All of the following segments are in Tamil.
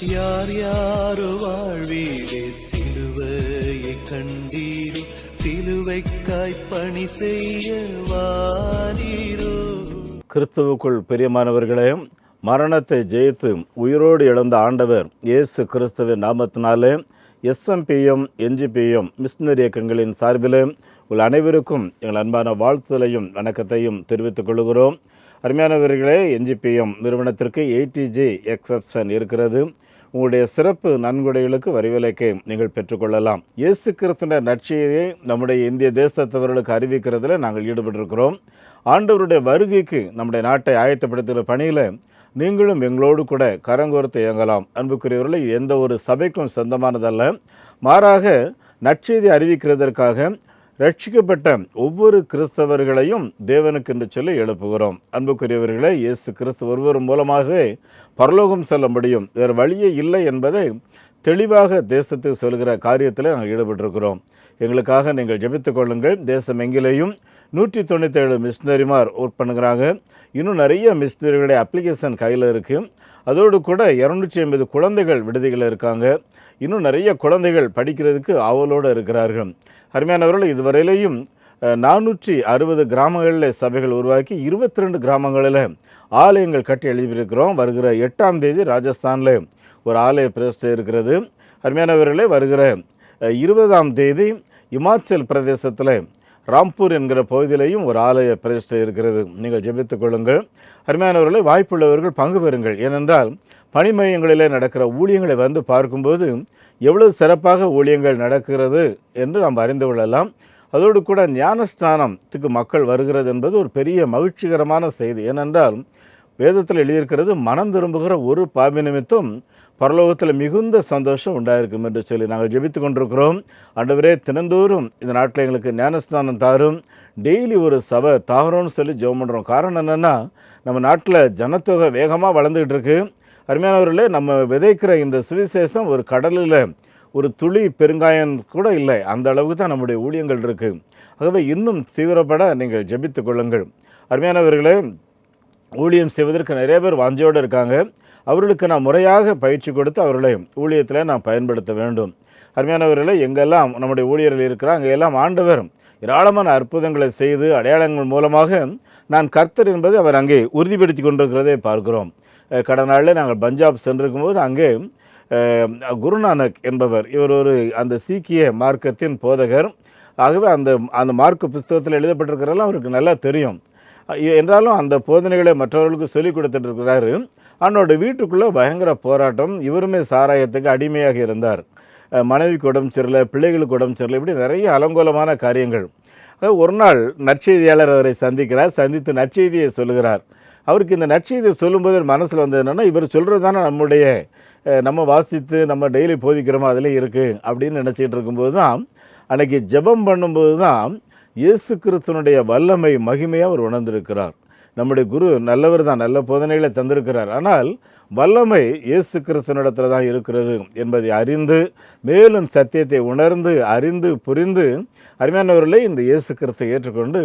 யார் யாரோ வாழ்வீரே சிலுவையை கண்டீரோ, சிலுவைக்காய் பணி செய்ய வாரீரோ. கிறிஸ்துவுக்குள் பிரியமானவர்களே, மரணத்தை ஜெயித்து உயிரோடு எழுந்த ஆண்டவர் இயேசு கிறிஸ்துவின் நாமத்தினாலே SMPM NGPM மிஷனரி இயக்கங்களின் சார்பிலே உங்கள் அனைவருக்கும் எங்கள் அன்பான வாழ்த்துதலையும் வணக்கத்தையும் தெரிவித்துக் கொள்கிறோம். அருமையானவர்களே, NGPM நிறுவனத்திற்கு ATG எக்ஸப்ஷன் இருக்கிறது. உங்களுடைய சிறப்பு நன்கொடைகளுக்கு வரிவிலக்கை நீங்கள் பெற்றுக்கொள்ளலாம். இயேசு கிறிஸ்துவின் நற்செய்தியை நம்முடைய இந்திய தேசத்தவர்களுக்கு அறிவிக்கிறதுல நாங்கள் ஈடுபட்டிருக்கிறோம். ஆண்டவருடைய வருகைக்கு நம்முடைய நாட்டை ஆயத்தப்படுத்துகிற பணியில் நீங்களும் எங்களோடு கூட கரங்கோர்த்து இயங்கலாம். அன்புக்குரியவர்களை, எந்த ஒரு சபைக்கும் சொந்தமானதல்ல, மாறாக நற்செய்தி அறிவிக்கிறதற்காக ரட்சிக்கப்பட்ட ஒவ்வொரு கிறிஸ்தவர்களையும் தேவனுக்கு என்று சொல்லி எழுப்புகிறோம். அன்புக்குரியவர்களை, இயேசு கிறிஸ்து ஒருவர் மூலமாகவே பரலோகம் செல்ல முடியும், வேறு வழியே இல்லை என்பதை தெளிவாக தேசத்துக்கு சொல்கிற காரியத்தில் நாங்கள் ஈடுபட்டிருக்கிறோம். எங்களுக்காக நீங்கள் ஜெபித்துக் கொள்ளுங்கள். தேசம் எங்கிலேயும் 197 மிஷினரிமார் ஒர்க் பண்ணுகிறாங்க. இன்னும் நிறைய மிஷினரிகளுடைய அப்ளிகேஷன் கையில் இருக்குது. அதோடு கூட 250 குழந்தைகள் விடுதிகள் இருக்காங்க. இன்னும் நிறைய குழந்தைகள் படிக்கிறதுக்கு ஆவலோடு இருக்கிறார்கள். அருமையானவர்கள், இதுவரையிலையும் 460 கிராமங்களில் சபைகள் உருவாக்கி 22 கிராமங்களில் ஆலயங்கள் கட்டி எழுதியிருக்கிறோம். வருகிற 8ஆம் தேதி ராஜஸ்தானில் ஒரு ஆலய பிரதிஷ்டை இருக்கிறது. அருமையானவர்களே, வருகிற 20ஆம் தேதி இமாச்சல் பிரதேசத்தில் ராம்பூர் என்கிற பகுதியிலையும் ஒரு ஆலய பிரதிஷ்டை இருக்கிறது. நீங்கள் ஜெபித்துக் கொள்ளுங்கள். அருமையானவர்களை, வாய்ப்புள்ளவர்கள் பங்கு பெறுங்கள். ஏனென்றால் பணி மையங்களிலே நடக்கிற ஊழியங்களை வந்து பார்க்கும்போது எவ்வளவு சிறப்பாக ஊழியங்கள் நடக்கிறது என்று நாம் அறிந்து கொள்ளலாம். அதோடு கூட ஞானஸ்நானத்துக்கு மக்கள் வருகிறது என்பது ஒரு பெரிய மகிழ்ச்சிகரமான செய்தி. ஏனென்றால் வேதத்தில் எழுதியிருக்கிறது, மனம் திரும்புகிற ஒரு பாவி நிமித்தம் பரலோகத்தில் மிகுந்த சந்தோஷம் உண்டாயிருக்கும் என்று சொல்லி நாங்கள் ஜெபித்து கொண்டிருக்கிறோம். ஆண்டவரே, தினந்தோறும் இந்த நாட்டில் எங்களுக்கு ஞானஸ்நானம் தாரும், டெய்லி ஒரு சபை தாரோன்னு சொல்லி ஜெபம் பண்ணுறோம். காரணம் என்னென்னா, நம்ம நாட்டில் ஜனத்தொகை வேகமாக வளர்ந்துக்கிட்டு இருக்கு. அருமையானவர்களே, நம்ம விதைக்கிற இந்த சுவிசேஷம் ஒரு கடலில் ஒரு துளி பெருங்காயம் கூட இல்லை, அந்த அளவுக்கு தான் நம்முடைய ஊழியங்கள் இருக்குது. ஆகவே இன்னும் தீவிரப்பட நீங்கள் ஜெபித்து கொள்ளுங்கள். அருமையானவர்களே, ஊழியம் செய்வதற்கு நிறைய பேர் வாஞ்சையோடு இருக்காங்க. அவர்களுக்கு நான் முறையாக பயிற்சி கொடுத்து அவர்களை ஊழியத்தில் நான் பயன்படுத்த வேண்டும். அருமையானவர்களே, எங்கெல்லாம் நம்முடைய ஊழியர்கள் இருக்கிறாங்க, அங்கெல்லாம் ஆண்டவர் ஏராளமான அற்புதங்களை செய்து அடையாளங்கள் மூலமாக நான் கர்த்தர் என்பதை அவர் அங்கே உறுதிப்படுத்தி கொண்டிருக்கிறதை பார்க்கிறோம். கடந்த நாளில் நாங்கள் பஞ்சாப் சென்றிருக்கும்போது அங்கே குருநானக் என்பவர், இவர் ஒரு அந்த சீக்கிய மார்க்கத்தின் போதகர். ஆகவே அந்த மார்க்க புஸ்தகத்தில் எழுதப்பட்டிருக்கிறதெல்லாம் அவருக்கு நல்லா தெரியும். என்றாலும் அந்த போதனைகளை மற்றவர்களுக்கு சொல்லிக் கொடுத்துட்டு இருக்கிறாரு. அவனோட வீட்டுக்குள்ளே பயங்கர போராட்டம். இவருமே சாராயத்துக்கு அடிமையாக இருந்தார். மனைவிக்கு உடம்பு சரியில்லை, பிள்ளைகளுக்கு உடம்பு சரியில்லை, இப்படி நிறைய அலங்கோலமான காரியங்கள். ஒரு நாள் நற்செய்தியாளர் அவரை சந்திக்கிறார். சந்தித்து நற்செய்தியை சொல்லுகிறார். அவருக்கு இந்த நற்செய்தியை சொல்லும்போது மனசில் வந்தது என்னென்னா, இவர் சொல்கிறது தானே நம்ம வாசித்து நம்ம டெய்லி போதிக்கிறோமோ அதிலே இருக்குது அப்படின்னு நினச்சிக்கிட்டு இருக்கும்போது தான், அன்றைக்கி ஜெபம் பண்ணும்போது தான் இயேசு கிறிஸ்துவனுடைய வல்லமை மகிமையாக அவர் உணர்ந்திருக்கிறார். நம்முடைய குரு நல்லவர் தான், நல்ல போதனைகளை தந்திருக்கிறார். ஆனால் வல்லமை இயேசு கிறிஸ்துவனிடத்தில் தான் இருக்கிறது என்பதை அறிந்து, மேலும் சத்தியத்தை உணர்ந்து அறிந்து புரிந்து, அருமையானவர்களை இந்த இயேசு கிறிஸ்துவை ஏற்றுக்கொண்டு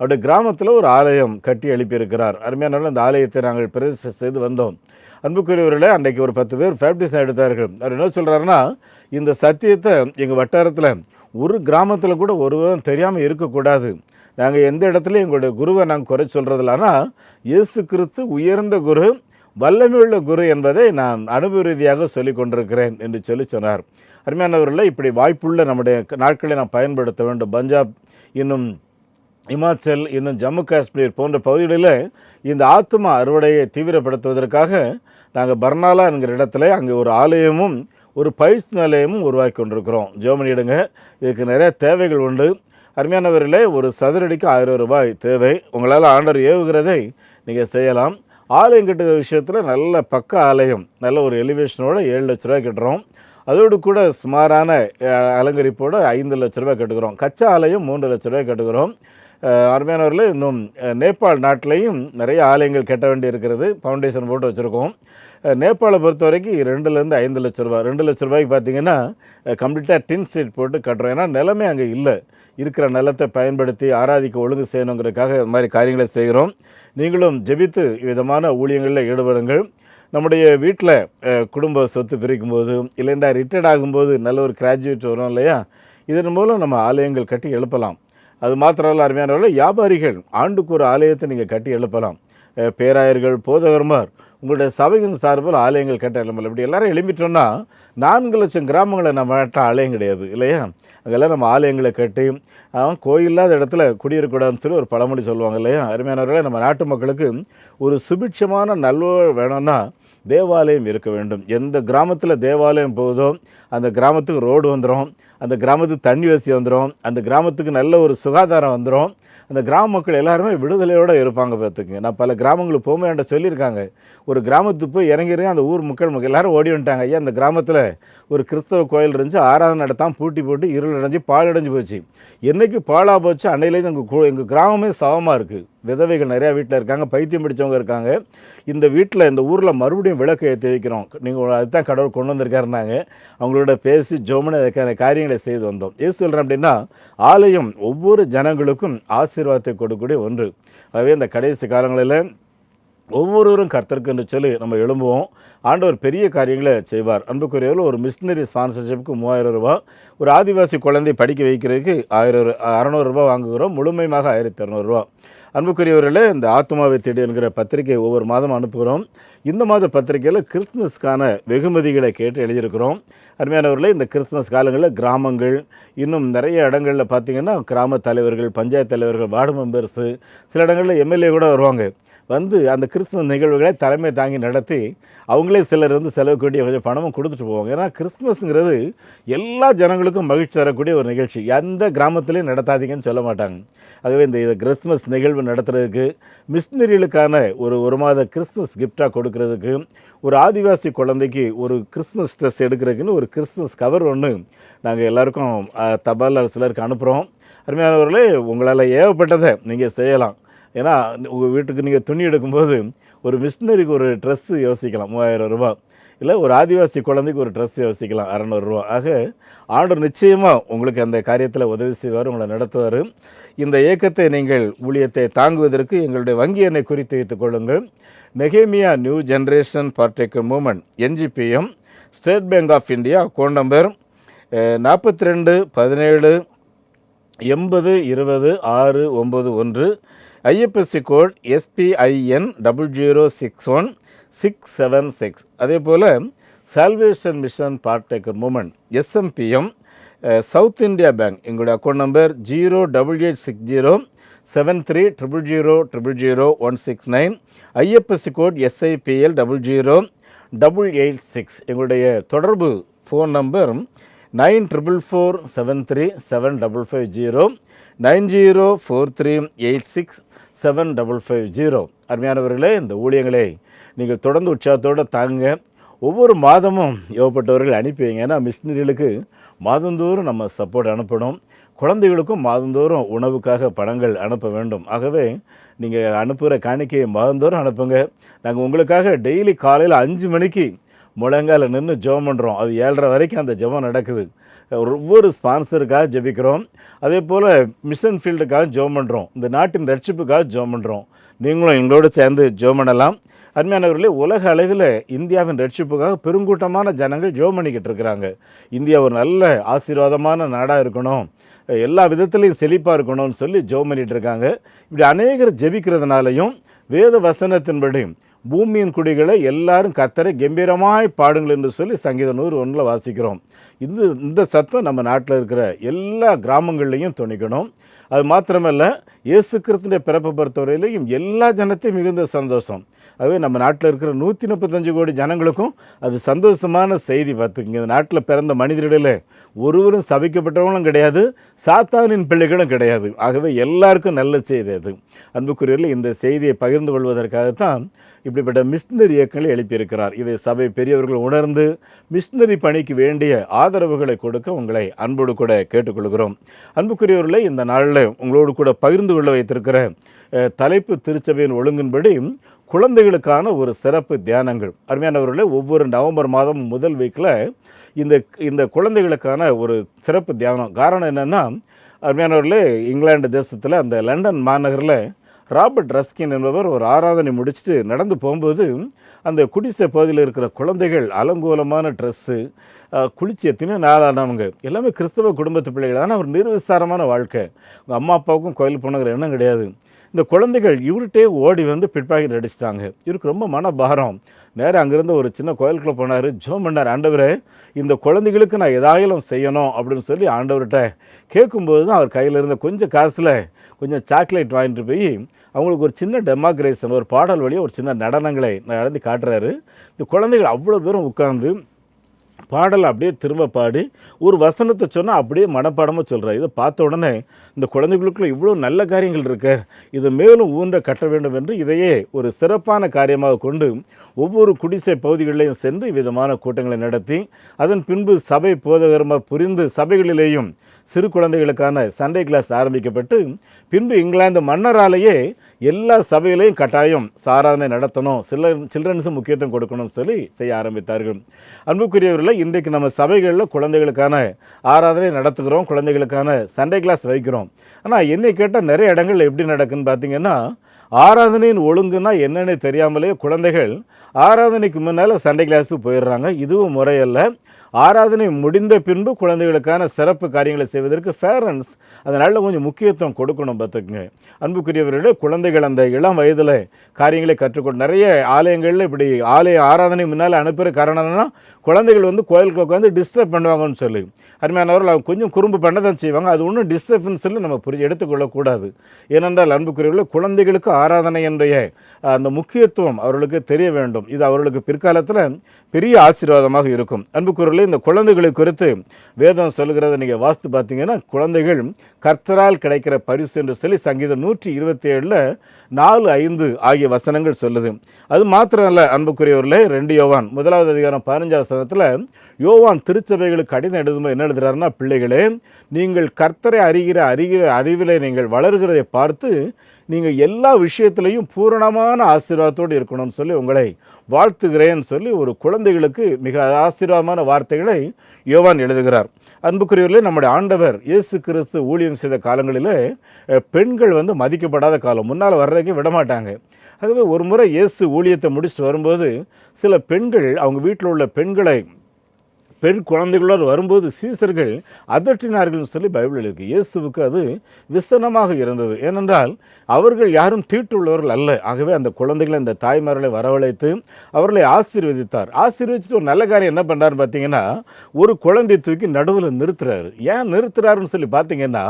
அவருடைய கிராமத்தில் ஒரு ஆலயம் கட்டி எழுப்பியிருக்கிறார். அருமையானவர்கள், அந்த ஆலயத்தை நாங்கள் பிரதிஷ்டை செய்து வந்தோம். அன்புக்குரியவர்களே, அன்றைக்கு ஒரு 10 பேர் பேப்டிசம் எடுத்தார்கள். அவர் என்ன சொல்கிறாருன்னா, இந்த சத்தியத்தை எங்கள் வட்டாரத்தில் ஒரு கிராமத்தில் கூட ஒருவரும் தெரியாமல் இருக்கக்கூடாது. நாங்கள் எந்த இடத்துல எங்களுடைய குருவை நாங்கள் குறை சொல்கிறதில்ல, ஆனால் இயேசு கிறிஸ்து உயர்ந்த குரு, வல்லமையுள்ள குரு என்பதை நான் அனுபவ ரீதியாக சொல்லி கொண்டிருக்கிறேன் என்று சொன்னார். அருமையானவர்களே, இப்படி வாய்ப்புள்ள நம்முடைய நாட்களை நாம் பயன்படுத்த வேண்டும். பஞ்சாப், இன்னும் இமாச்சல், இன்னும் ஜம்மு காஷ்மீர் போன்ற பகுதிகளில் இந்த ஆத்மா அறுவடையை தீவிரப்படுத்துவதற்காக நாங்கள் பர்னாலா என்கிற இடத்துல அங்கே ஒரு ஆலயமும் ஒரு பயிற்சி நிலையமும் உருவாக்கி கொண்டிருக்கிறோம். ஜெர்மனியிடுங்க, இதுக்கு நிறைய தேவைகள் உண்டு. அருமையானவர்களே, ஒரு சதுரடிக்கு 1000 ரூபாய் தேவை. உங்களால் ஆண்டவர் ஏவுகிறதை நீங்கள் செய்யலாம். ஆலயம் கட்டுகிற விஷயத்தில் நல்ல பக்க ஆலயம், நல்ல ஒரு எலிவேஷனோட 7 லட்ச ரூபாய் கட்டுறோம். அதோடு கூட சுமாரான அலங்கரிப்போடு 5 லட்ச ரூபாய் கட்டுக்கிறோம். கச்சா ஆலயம் 3 லட்ச ரூபாய் கட்டுக்கிறோம். அருமையானவர்களே, இன்னும் நேபாள் நாட்டிலையும் நிறைய ஆலயங்கள் கட்ட வேண்டி இருக்கிறது. ஃபவுண்டேஷன் போட்டு வச்சுருக்கோம். நேபாளை பொறுத்த வரைக்கும் 2லேருந்து 5 லட்ச ரூபா. 2 லட்ச ரூபாய்க்கு பார்த்தீங்கன்னா கம்ப்ளீட்டாக டின் ஷீட் போட்டு கட்டுறோம். ஏன்னா நிலமே அங்கே இல்லை. இருக்கிற நிலத்தை பயன்படுத்தி ஆராதிக்க ஒழுங்கு செய்யணுங்கிறதுக்காக இது மாதிரி காரியங்களை செய்கிறோம். நீங்களும் ஜெபித்து விதமான ஊழியங்களில் ஈடுபடுங்கள். நம்முடைய வீட்டில் குடும்ப சொத்து பிரிக்கும்போது இல்லைண்டா ரிட்டையர்ட் ஆகும்போது நல்ல ஒரு கிராஜுவேட் வரும் இல்லையா, இதன் மூலம் நம்ம ஆலயங்கள் கட்டி எழுப்பலாம். அது மாத்திரமல்ல அருமையானவர்களே, வியாபாரிகள் ஆண்டுக்கு ஒரு ஆலயத்தை நீங்கள் கட்டி எழுப்பலாம். பேராயர்கள், போதகர்மார் உங்களுடைய சபையின் சார்பில் ஆலயங்கள் கட்ட எழும்பலாம். இப்படி எல்லாரும் எழுப்பிட்டோம்னா 4,00,000 கிராமங்களை நம்ம ஆலயம் கிடையாது இல்லையா, அங்கெல்லாம் நம்ம ஆலயங்களை கட்டி கோயில்லாத இடத்துல குடியிருக்கூடாதுன்னு சொல்லி ஒரு பழமொழி சொல்லுவாங்க இல்லையா. அருமையானவர்களே, நம்ம நாட்டு மக்களுக்கு ஒரு சுபிட்சமான நல்வாழ்வு வேணும்னா தேவாலயம் இருக்க வேண்டும். எந்த கிராமத்தில் தேவாலயம் போகுதோ அந்த கிராமத்துக்கு ரோடு வந்துடும், அந்த கிராமத்துக்கு தண்ணி வசதி வந்துடும், அந்த கிராமத்துக்கு நல்ல ஒரு சுகாதாரம் வந்துடும், அந்த கிராம மக்கள் எல்லாருமே விடுதலையோடு இருப்பாங்க. பார்த்துக்குங்க, நான் பல கிராமங்களுக்கு போகும்போது என்கிட்ட சொல்லியிருக்காங்க, ஒரு கிராமத்துக்கு போய் இறங்கிறேன், அந்த ஊர் மக்கள் எல்லாரும் ஓடி வந்துட்டாங்க. ஐயா, அந்த கிராமத்தில் ஒரு கிறிஸ்தவ கோயில் இருந்துச்சு, ஆராதனை நடத்தான் பூட்டி போட்டு இருள் அடைஞ்சு பாழடைஞ்சு போச்சு. என்றைக்கு பாழாக போச்சு அன்னையிலேருந்து எங்கள் கிராமமே சவமாக இருக்குது. விதவைகள் நிறையா வீட்டில் இருக்காங்க, பைத்தியம் பிடிச்சவங்க இருக்காங்க. இந்த வீட்டில் இந்த ஊரில் மறுபடியும் விளக்கு ஏற்றி வைக்கிறோம், நீங்கள் அதுதான் கடவுள் கொண்டு வந்திருக்காருனாங்க. அவங்களோட பேசி ஜோமனை அதுக்கான காரியங்களை செய்து வந்தோம். ஏன் சொல்கிறேன் அப்படின்னா, ஆலயம் ஒவ்வொரு ஜனங்களுக்கும் ஆசீர்வாதத்தை கொடுக்கக்கூடிய ஒன்று. ஆகவே இந்த கடைசி காலங்களில் ஒவ்வொருவரும் கர்த்தருக்கு என்று சொல்லி நம்ம எழும்புவோம். ஆண்டவர் பெரிய காரியங்களை செய்வார். அன்புக்குரியவர்கள், ஒரு மிஷினரி ஸ்பான்சர்ஷிப்புக்கு 3000 ரூபா, ஒரு ஆதிவாசி குழந்தை படிக்க வைக்கிறதுக்கு 600 ரூபா வாங்குகிறோம், முழுமையாக 1200 ரூபா. அன்புக்குரியவர்களே, இந்த ஆத்மாவை தேடி என்கிற பத்திரிகை ஒவ்வொரு மாதம் அனுப்புகிறோம். இந்த மாத பத்திரிகையில் கிறிஸ்துமஸ்க்கான வெகுமதிகளை கேட்டு எழுதியிருக்கிறோம். அருமையானவர்களே, இந்த கிறிஸ்துமஸ் காலங்களில் கிராமங்கள் இன்னும் நிறைய இடங்களில் பார்த்திங்கன்னா கிராம தலைவர்கள், பஞ்சாயத்து தலைவர்கள், வார்டு மெம்பர்ஸு, சில இடங்களில் எம்எல்ஏ கூட வருவாங்க. வந்து அந்த கிறிஸ்துமஸ் நிகழ்வுகளை தலைமை தாங்கி நடத்தி அவங்களே சிலர் செலவுக்கு வேண்டிய கொஞ்சம் பணமும் கொடுத்துட்டு போவாங்க. ஏன்னா கிறிஸ்துமஸுங்கிறது எல்லா ஜனங்களுக்கும் மகிழ்ச்சி தரக்கூடிய ஒரு நிகழ்ச்சி. எந்த கிராமத்துலேயும் நடத்தாதீங்கன்னு சொல்ல மாட்டாங்க. ஆகவே இந்த கிறிஸ்துமஸ் நிகழ்வு நடத்துறதுக்கு, மிஷினரிகளுக்கான ஒரு மாத கிறிஸ்துமஸ் கிஃப்டாக கொடுக்கறதுக்கு, ஒரு ஆதிவாசி குழந்தைக்கு ஒரு கிறிஸ்துமஸ் ட்ரெஸ் எடுக்கிறதுக்குன்னு ஒரு கிறிஸ்துமஸ் கவர் ஒன்று நாங்கள் எல்லாருக்கும் தபால் சிலருக்கு அனுப்புகிறோம். அருமையானவர்களே, உங்களால் ஏவப்பட்டதை நீங்கள் செய்யலாம். ஏன்னா உங்கள் வீட்டுக்கு நீங்கள் துணி எடுக்கும்போது ஒரு மிஷினரிக்கு ஒரு ட்ரெஸ்ஸு யோசிக்கலாம் 3000 ரூபா, இல்லை ஒரு ஆதிவாசி குழந்தைக்கு ஒரு ட்ரெஸ் யோசிக்கலாம் 600 ரூபா. ஆக ஆண்டவர் நிச்சயமாக உங்களுக்கு அந்த காரியத்தில் உதவி செய்வார், உங்களை நடத்துவார். இந்த இயக்கத்தை நீங்கள் ஊழியத்தை தாங்குவதற்கு எங்களுடைய வங்கி எண்ணை குறித்து வைத்துக் கொள்ளுங்கள். நெகேமியா new generation partaker movement NGPM, state bank of India, account number 42 17 80 20 691, IFSC code SPIN 0061 676. அதே போல் salvation mission partaker movement SMPM, south India bank, எங்களுடைய account number 08860 73 000 000 169, IFSC code SIPL 00886. எங்களுடைய தொடர்பு ஃபோன் நம்பர் 9444737550 9043867550. அருமையானவர்களே, இந்த ஊழியங்களை நீங்கள் தொடர்ந்து உற்சாகத்தோடு தாங்க. ஒவ்வொரு மாதமும் ஏவப்பட்டவர்கள் அனுப்பி வைங்க. ஏன்னா மிஷினரிகளுக்கு மாதந்தோறும் நம்ம சப்போர்ட் அனுப்பணும், குழந்தைகளுக்கும் மாதந்தோறும் உணவுக்காக பணங்கள் அனுப்ப வேண்டும். ஆகவே நீங்கள் அனுப்புகிற காணிக்கையை மாதந்தோறும் அனுப்புங்க. நாங்கள் உங்களுக்காக டெய்லி காலையில் 5 மணிக்கு முழங்கால நின்று ஜெபம் பண்ணுறோம். அது 7:30 வரைக்கும் அந்த ஜெபம் நடக்குது. ஒவ்வொரு ஸ்பான்சருக்காக ஜெபிக்கிறோம். அதே போல் மிஷன் ஃபீல்டுக்காக ஜெபம் பண்ணுறோம். இந்த நாட்டின் ரட்சிப்புக்காக ஜெபம் பண்ணுறோம். நீங்களும் எங்களோடு சேர்ந்து ஜெபம் பண்ணலாம். அருமையானவர்களே, உலக அளவில் இந்தியாவின் ரட்சிப்புக்காக பெருங்கூட்டமான ஜனங்கள் ஜெபம் பண்ணிக்கிட்டு இருக்கிறாங்க. இந்தியா ஒரு நல்ல ஆசீர்வாதமான நாடாக இருக்கணும், எல்லா விதத்துலையும் செழிப்பாக இருக்கணும்னு சொல்லி ஜெபம் பண்ணிகிட்டு இருக்காங்க. இப்படி அநேகர் ஜெபிக்கிறதுனாலையும் வேத வசனத்தின்படி பூமியின் குடிகளை எல்லாரும் கர்த்தரை கம்பீரமாய் பாடுங்கள் என்று சொல்லி சங்கீதம் 101 வாசிக்கிறோம். இந்த சத்தம் நம்ம நாட்டில் இருக்கிற எல்லா கிராமங்கள்லையும் துணிக்கணும். அது மாத்திரமல்ல, இயேசு கிறிஸ்துவின் பிறப்பை பொறுத்தவரையிலையும் எல்லா ஜனத்தையும் மிகுந்த சந்தோஷம். அதுவே நம்ம நாட்டில் இருக்கிற 135 கோடி ஜனங்களுக்கும் அது சந்தோஷமான செய்தி. பார்த்துக்குங்க, இந்த நாட்டில் பிறந்த மனிதர்களில் ஒருவரும் சபிக்கப்பட்டவங்களும் கிடையாது, சாத்தானின் பிள்ளைகளும் கிடையாது. ஆகவே எல்லாருக்கும் நல்ல செய்தி அது. அன்புக்குரியவர்கள், இந்த செய்தியை பகிர்ந்து கொள்வதற்காகத்தான் இப்படிப்பட்ட மிஷினரி இயக்கங்களை எழுப்பியிருக்கிறார். இதை சபை பெரியவர்கள் உணர்ந்து மிஷினரி பணிக்கு வேண்டிய ஆதரவுகளை கொடுக்க உங்களை அன்போடு கூட கேட்டுக்கொள்கிறோம். அன்புக்குரியவர்களை, இந்த நாளில் உங்களோடு கூட பகிர்ந்து கொள்ள வைத்திருக்கிற தலைப்பு திருச்சபையின் ஒழுங்கின்படி குழந்தைகளுக்கான ஒரு சிறப்பு தியானங்கள். அருமையானவர்களே, ஒவ்வொரு நவம்பர் மாதம் முதல் வீக்கில் இந்த குழந்தைகளுக்கான ஒரு சிறப்பு தியானம். காரணம் என்னென்னா, அருமையானவர்களே, இங்கிலாந்து தேசத்தில் அந்த லண்டன் மாநகரில் ராபர்ட் ரஸ்கின் என்பவர் ஒரு ஆராதனை முடிச்சுட்டு நடந்து போகும்போது அந்த குடிசை பகுதியில் இருக்கிற குழந்தைகள் அலங்கோலமான ட்ரெஸ்ஸு, குளிச்சு எத்தனையோ நாளானவங்க, எல்லாமே கிறிஸ்தவ குடும்பத்து பிள்ளைகள். ஆனால் ஒரு நிர்விசாரமான வாழ்க்கை. உங்கள் அம்மா அப்பாவுக்கும் கோயில் போனங்கிற எண்ணம் கிடையாது. இந்த குழந்தைகள் இவர்கிட்டே ஓடி வந்து பிட்பாக்கெட் அடிச்சிட்டாங்க. இவருக்கு ரொம்ப மனபாரம். நேரம் அங்கேருந்து ஒரு சின்ன கோயிலுக்குள்ளே போனார். ஜோம் பண்ணார், ஆண்டவரே இந்த குழந்தைகளுக்கு நான் எதாயிலும் செய்யணும் அப்படின்னு சொல்லி ஆண்டவர்கிட்ட கேட்கும்போது தான் அவர் கையில் இருந்த கொஞ்சம் காசில் கொஞ்சம் சாக்லேட் வாங்கிட்டு போய் அவங்களுக்கு ஒரு சின்ன டெமோக்ரேஷன், ஒரு பாடல் வழியாக ஒரு சின்ன நடனங்களை நடந்து காட்டுறாரு. இந்த குழந்தைகள் அவ்வளோ பேரும் உட்கார்ந்து பாடலை அப்படியே திரும்ப பாடி ஒரு வசனத்தை சொன்னால் அப்படியே மனப்பாடமாக சொல்கிறார். இதை பார்த்த உடனே இந்த குழந்தைகளுக்குள்ள இவ்வளோ நல்ல காரியங்கள் இருக்கு, இதை மேலும் ஊன்ற கட்ட வேண்டும் என்று இதையே ஒரு சிறப்பான காரியமாக கொண்டு ஒவ்வொரு குடிசை பகுதிகளிலையும் சென்று விதமான கூட்டங்களை நடத்தி அதன் பின்பு சபை போதகரமாக புரிந்து சபைகளிலேயும் சிறு குழந்தைகளுக்கான சண்டே கிளாஸ் ஆரம்பிக்கப்பட்டு பின்பு இங்கிலாந்து மன்னராலேயே எல்லா சபையிலையும் கட்டாயம் ஆராதனை நடத்தணும், சில்ட்ரன்ஸும் முக்கியத்துவம் கொடுக்கணும்னு சொல்லி செய்ய ஆரம்பித்தார்கள். அன்புக்குரியவர்களை, இன்றைக்கு நம்ம சபைகளில் குழந்தைகளுக்கான ஆராதனை நடத்துகிறோம், குழந்தைகளுக்கான சண்டே கிளாஸ் வைக்கிறோம். ஆனால் என்னை கேட்டால் நிறைய இடங்கள் எப்படி நடக்குன்னு பார்த்தீங்கன்னா, ஆராதனையின் ஒழுங்குன்னா என்னென்னு தெரியாமலே குழந்தைகள் ஆராதனைக்கு முன்னால் சண்டே கிளாஸுக்கு போயிடுறாங்க. இதுவும் முறையல்ல. ஆராதனை முடிந்த பின்பு குழந்தைகளுக்கான சிறப்பு காரியங்களை செய்வதற்கு பேரண்ட்ஸ் அதனால் கொஞ்சம் முக்கியத்துவம் கொடுக்கணும். பார்த்துக்குங்க அன்புக்குரியவர்களே, குழந்தைகள் அந்த இளம் வயதில் காரியங்களை கற்றுக்கொண்டு நிறைய ஆலயங்களில் இப்படி ஆராதனை முன்னால் அனுப்புகிற காரணம்னா குழந்தைகள் வந்து கோயிலுக்கு உட்காந்து டிஸ்டர்ப் பண்ணுவாங்கன்னு சொல்லி. அருமையானவர்கள் அவங்க கொஞ்சம் குறும்பு பண்ண தான் செய்வாங்க. அது ஒன்றும் டிஸ்டர்பன்ஸ் சொல்லி நம்ம எடுத்துக்கொள்ளக்கூடாது. ஏனென்றால் அன்புக்குரியவர்களே, குழந்தைகளுக்கு ஆராதனை என்ற அந்த முக்கியத்துவம் அவர்களுக்கு தெரிய வேண்டும். இது அவர்களுக்கு பிற்காலத்தில் பெரிய ஆசீர்வாதமாக இருக்கும். அன்புக்குரியவர்களே, இந்த குழந்தைகளை குறித்து வேதம் சொல்கிறத நீங்கள் வாசித்து பார்த்தீங்கன்னா, குழந்தைகள் கர்த்தரால் கிடைக்கிற பரிசு என்று சொல்லி சங்கீதம் 127 4-5 ஆகிய வசனங்கள் சொல்லுது. அது மாத்திரம் அல்ல அன்புக்குரியவர்களே, 2 யோவான் 1வது அதிகாரம் 15வது வசனத்தில் யோவான் திருச்சபைகளுக்கு கடிதம் எழுதும்போது என்ன எழுதுறாருன்னா, பிள்ளைகளே நீங்கள் கர்த்தரை அறிகிற அறிவிலே நீங்கள் வளர்கிறதை பார்த்து நீங்கள் எல்லா விஷயத்திலையும் பூரணமான ஆசீர்வாதத்தோடு இருக்கணும்னு சொல்லி உங்களை வாழ்த்துகிறேன்னு சொல்லி ஒரு குழந்தைகளுக்கு மிக ஆசீர்வாதமான வார்த்தைகளை யோவான் எழுதுகிறார். அன்புக்குரியவர்களே, நம்முடைய ஆண்டவர் இயேசு கிறிஸ்து ஊழியம் செய்த காலங்களில் பெண்கள் வந்து மதிக்கப்படாத காலம், முன்னால் வர்றதுக்கே விடமாட்டாங்க. ஆகவே ஒரு முறை இயேசு ஊழியத்தை முடிச்சுட்டு வரும்போது சில பெண்கள் அவங்க வீட்டில் உள்ள பெண் குழந்தைகளோடு வரும்போது சீசர்கள் அதட்டினார்கள் சொல்லி பைபிள் இருக்குது. இயேசுவுக்கு அது விசனமாக இருந்தது. ஏனென்றால் அவர்கள் யாரும் தீட்டுள்ளவர்கள் அல்ல. ஆகவே அந்த குழந்தைகளை அந்த தாய்மார்களை வரவழைத்து அவர்களை ஆசீர்வதித்தார். ஆசீர்வதிச்சுட்டு ஒரு நல்ல காரியம் என்ன பண்ணுறாருன்னு பார்த்தீங்கன்னா, ஒரு குழந்தையை தூக்கி நடுவில் நிறுத்துறாரு. ஏன் நிறுத்துறாருன்னு சொல்லி பார்த்தீங்கன்னா,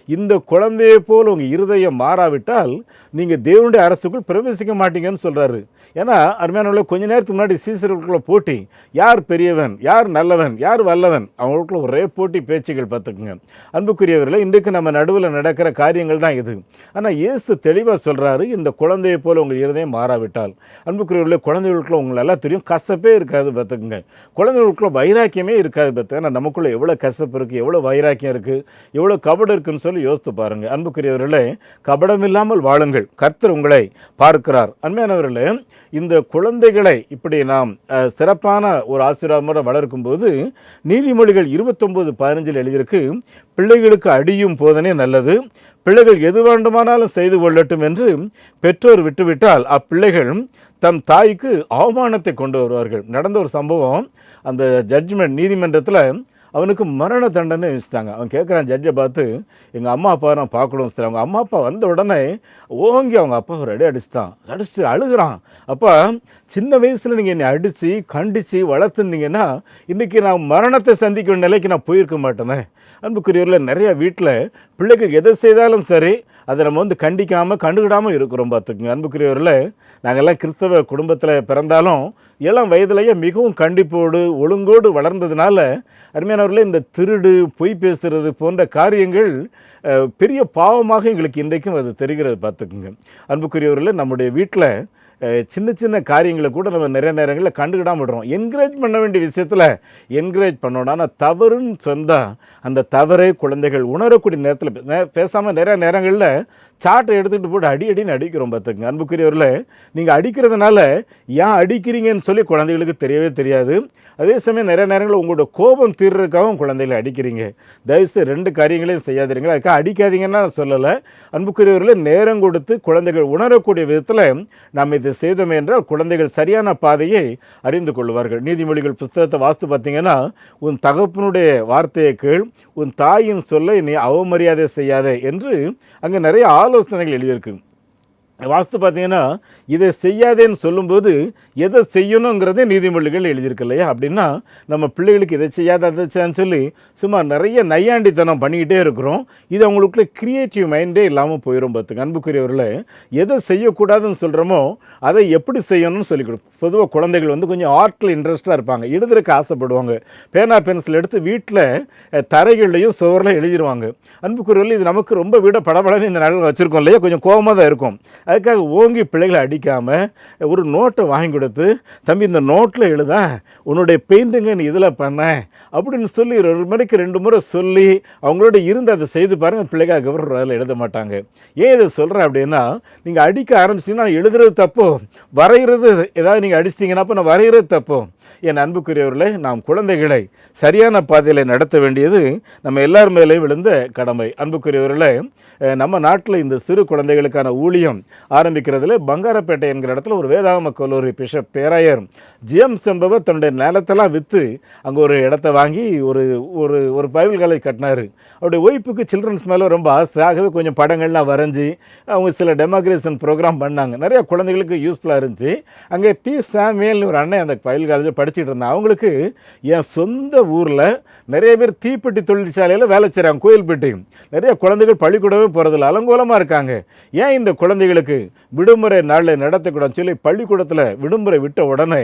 இந்த குழந்தையை போல் உங்கள் இருதயம் மாறாவிட்டால் நீங்கள் தேவனுடைய அரசுக்குள் பிரவேசிக்க மாட்டீங்கன்னு சொல்கிறாரு. ஏன்னா அருமையானவர்களே, கொஞ்ச நேரத்துக்கு முன்னாடி சீசர்களுக்குள்ள போட்டி, யார் பெரியவன், யார் நல்லவன், யார் வல்லவன், அவங்களுக்குள்ள ஒரே போட்டி பேச்சுகள். பார்த்துக்குங்க அன்புக்குரியவர்களே, இன்றைக்கு நம்ம நடுவில் நடக்கிற காரியங்கள் தான் இது. ஆனால் இயேசு தெளிவாக சொல்கிறாரு, இந்த குழந்தையை போல் உங்கள் இருதயம் மாறாவிட்டால். அன்புக்குரியவர்களே, குழந்தைகளுக்குள்ள உங்களுக்கு எல்லாம் தெரியும், கசப்பே இருக்காது. பார்த்துக்குங்க குழந்தைகளுக்குள்ள வைராக்கியமே இருக்காது. பார்த்து ஏன்னா நமக்குள்ள எவ்வளோ கசப்பு இருக்குது, எவ்வளோ வைராக்கியம் இருக்குது, எவ்வளோ கபடம் இருக்குன்னு சொல்லி யோசித்து பாருங்கள். அன்புக்குரியவர்களே, கபடம் இல்லாமல் வாழுங்கள், கர்த்தர் உங்களை பார்க்கிறார். அன்மையானவர்களே, இந்த குழந்தைகளை இப்படி நாம் சிறப்பான ஒரு ஆசீர்வாதமாக வளர்க்கும் போது நீதிமொழிகள் 29:15 எழுதியிருக்கு, பிள்ளைகளுக்கு அடியும் போதனே நல்லது, பிள்ளைகள் எது வேண்டுமானாலும் செய்து கொள்ளட்டும் என்று பெற்றோர் விட்டுவிட்டால் அப்பிள்ளைகள் தம் தாய்க்கு அவமானத்தை கொண்டு வருவார்கள். நடந்த ஒரு சம்பவம், அந்த ஜட்ஜ்மெண்ட் நீதிமன்றத்தில் அவனுக்கு மரண தண்டனை வச்சுட்டாங்க. அவன் கேட்குறான் ஜட்ஜை பார்த்து, எங்கள் அம்மா அப்பா நான் பார்க்கணும் சார். அவங்க அம்மா அப்பா வந்த உடனே ஓங்கி அவங்க அப்பாவை அடிச்சுட்டு அழுகிறான். அப்போ சின்ன வயசில் நீங்கள் என்னை அடித்து கண்டித்து வளர்த்துருந்தீங்கன்னா இன்றைக்கி நான் மரணத்தை சந்திக்கும் நிலைக்கு நான் போயிருக்க மாட்டேனே. அன்புக்குரியவர்கள், நிறையா வீட்டில் பிள்ளைகள் எதை செய்தாலும் சரி அதை நம்ம வந்து கண்டுக்கிடாமல் இருக்கிறோம். பார்த்துக்குங்க அன்புக்குரியவர்களே, நாங்கள்லாம் கிறிஸ்தவ குடும்பத்தில் பிறந்தாலும் இளம் வயதிலேயே மிகவும் கண்டிப்போடு ஒழுங்கோடு வளர்ந்ததுனால அருமையானவர்களே, இந்த திருடு, பொய் பேசுகிறது போன்ற காரியங்கள் பெரிய பாவமாக எங்களுக்கு இன்றைக்கும் அது தெரிகிறது. பார்த்துக்குங்க அன்புக்குரியவர்களே, நம்முடைய வீட்டில் சின்ன சின்ன காரியங்களை கூட நம்ம நிறைய நேரங்களில் கண்டுக்கிடாமல் விடுறோம். என்கரேஜ் பண்ண வேண்டிய விஷயத்தில் என்கரேஜ் பண்ணணும். ஆனால் தவறுன்னு சொன்னால் அந்த தவறை குழந்தைகள் உணரக்கூடிய நேரத்தில் பேசாமல் நிறைய நேரங்களில் சாட்டை எடுத்துகிட்டு போட்டு அடின்னு அடிக்கிறோம் பார்த்துங்க. அன்புக்குரியவர்களே, நீங்கள் அடிக்கிறதுனால ஏன் அடிக்கிறீங்கன்னு சொல்லி குழந்தைகளுக்கு தெரியவே தெரியாது. அதே சமயம் நிறைய நேரங்களில் உங்களோட கோபம் தீர்றதுக்காகவும் குழந்தைகளை அடிக்கிறீங்க. தயவுசெய்து 2 காரியங்களையும் செய்யாதீங்க. அதுக்காக அடிக்காதீங்கன்னா நான் சொல்லலை. அன்புக்குரியவர்களே, நேரம் கொடுத்து குழந்தைகள் உணரக்கூடிய விதத்தில் நாம் இதை செய்தோம் என்றால் குழந்தைகள் சரியான பாதையை அறிந்து கொள்வார்கள். நீதிமொழிகள் புஸ்தகத்தை வாசித்து பார்த்தீங்கன்னா, உன் தகப்பனுடைய வார்த்தையை கேள், உன் தாயின் சொல்லை நீ அவமரியாதை செய்யாதே என்று அங்கே நிறைய ஆலோசனைகள் எழுதியிருக்கு. வாஸ்து பார்த்தீங்கன்னா, இதை செய்யாதேன்னு சொல்லும்போது எதை செய்யணுங்கிறதே நீதிமொழிகள் எழுதியிருக்கு இல்லையா? அப்படின்னா நம்ம பிள்ளைகளுக்கு இதை செய்யாத அதை செய்யான்னு சொல்லி சும்மா நிறைய நையாண்டித்தனம் பண்ணிக்கிட்டே இருக்கிறோம். இது அவங்களுக்குள்ள கிரியேட்டிவ் மைண்டே இல்லாமல் போயிடும் பார்த்துங்க. அன்புக்குரியவர்களே, எதை செய்யக்கூடாதுன்னு சொல்கிறோமோ அதை எப்படி செய்யணும்னு சொல்லிக் கொடுக்கும். பொதுவாக குழந்தைகள் கொஞ்சம் ஆர்ட்டில் இன்ட்ரெஸ்ட்டாக இருப்பாங்க, எழுதுறதுக்கு ஆசைப்படுவாங்க. பேனா பென்சில் எடுத்து வீட்டில் தரைகள்லையும் சுவரில் எழுதிடுவாங்க. அன்புக்குரியவர்கள், இது நமக்கு ரொம்ப விட படபடன்னு இந்த நாளில் வச்சுருக்கோம் இல்லையா? கொஞ்சம் கோபமாக தான் இருக்கும். அதுக்காக ஓங்கி பிள்ளைகளை அடிக்காமல் ஒரு நோட்டை வாங்கி கொடுத்து, தம்பி இந்த நோட்டில் எழுத, உன்னுடைய பெயிண்டிங்கை நீ இதில் பண்ண அப்படின்னு சொல்லி ஒரு முறைக்கு 2 முறை சொல்லி அவங்களோட இருந்து அதை செய்து பாருங்கள். பிள்ளைங்க அதுக்கப்புறம் அதில் எழுத மாட்டாங்க. ஏன் இதை சொல்கிறேன் அப்படின்னா, நீங்கள் அடிக்க ஆரம்பிச்சிங்கன்னா எழுதுறது தப்போ, வரைகிறது ஏதாவது நீங்கள் அடிச்சிட்டிங்கன்னா அப்போ நான் வரைகிறது தப்போ. என் அன்புக்குரியவர்களே, நாம் குழந்தைகளை சரியான பாதையில் நடத்த வேண்டியது நம்ம எல்லார் மேலேயும் விழுந்த கடமை. அன்புக்குரியவர்களே, நம்ம நாட்டில் இந்த சிறு குழந்தைகளுக்கான ஊழியம் ஆரம்பிக்கிறதுல பங்காரப்பேட்டை என்கிற இடத்துல ஒரு வேதாகம கல்லூரி பிஷப் பேராயர் ஜேம்ஸ் என்பவர் தன்னுடைய நிலத்தெல்லாம் விற்று அங்கே ஒரு இடத்த வாங்கி ஒரு ஒரு ஒரு பைபிள் காலேஜ் கட்டினார். அவருடைய ஒய்ஃபுக்கு சில்ட்ரன்ஸ் மேலே ரொம்ப ஆசை. ஆகவே கொஞ்சம் படங்கள்லாம் வரைஞ்சி அவங்க சில டெமோக்ரேஷன் ப்ரோக்ராம் பண்ணாங்க. நிறையா குழந்தைகளுக்கு யூஸ்ஃபுல்லாக இருந்துச்சு. அங்கே பி சாமுவேல்னு ஒரு அண்ணன் அந்த பைபிள் காலேஜில் படிச்சுட்டு இருந்தாங்க. அவங்களுக்கு என் சொந்த ஊரில் நிறைய பேர் தீப்பெட்டி தொழிற்சாலையில் வேலை செய்கிறாங்க. கோயில்பட்டி நிறைய குழந்தைகள் பள்ளிக்கூடமே போகிறதில்ல, அலங்கோலமாக இருக்காங்க. ஏன் இந்த குழந்தைகளுக்கு விடுமுறை நாளில் நடத்தக்கூடாதுன்னு சொல்லி பள்ளிக்கூடத்தில் விடுமுறை விட்ட உடனே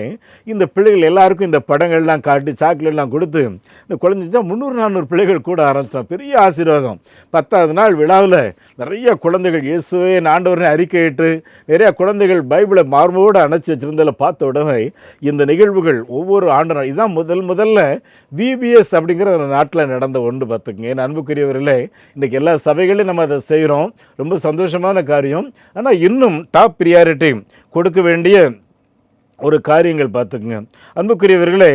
இந்த பிள்ளைகள் எல்லாருக்கும் இந்த படங்கள்லாம் காட்டி சாக்லேட்லாம் கொடுத்து இந்த குழந்தை 300-400 பிள்ளைகள் கூட ஆரம்பிச்சிட்டோம். பெரிய ஆசீர்வாதம். 10வது நாள் விழாவில் நிறைய குழந்தைகள் இயேசுவே ஆண்டவரே அறிக்கையிட்டு நிறையா குழந்தைகள் பைபிளை மார்போடு அணைச்சி வச்சுருந்ததில் பார்த்த உடனே இந்த நிகழ்வுகள் ஒவ்வொரு ஆண்டு இதுதான் முதல்ல விபிஎஸ் அப்படிங்கிற நாட்டில் நடந்த ஒன்று பார்த்துக்குங்க. என் அன்புக்குரியவர்களே, இன்றைக்கி எல்லா சபைகளையும் நம்ம அதை செய்கிறோம். ரொம்ப சந்தோஷமான காரியம். ஆனால் இன்னும் டாப் ப்ரியாரிட்டி கொடுக்க வேண்டிய ஒரு காரியங்கள் பார்த்துக்குங்க. அன்புக்குரியவர்களே,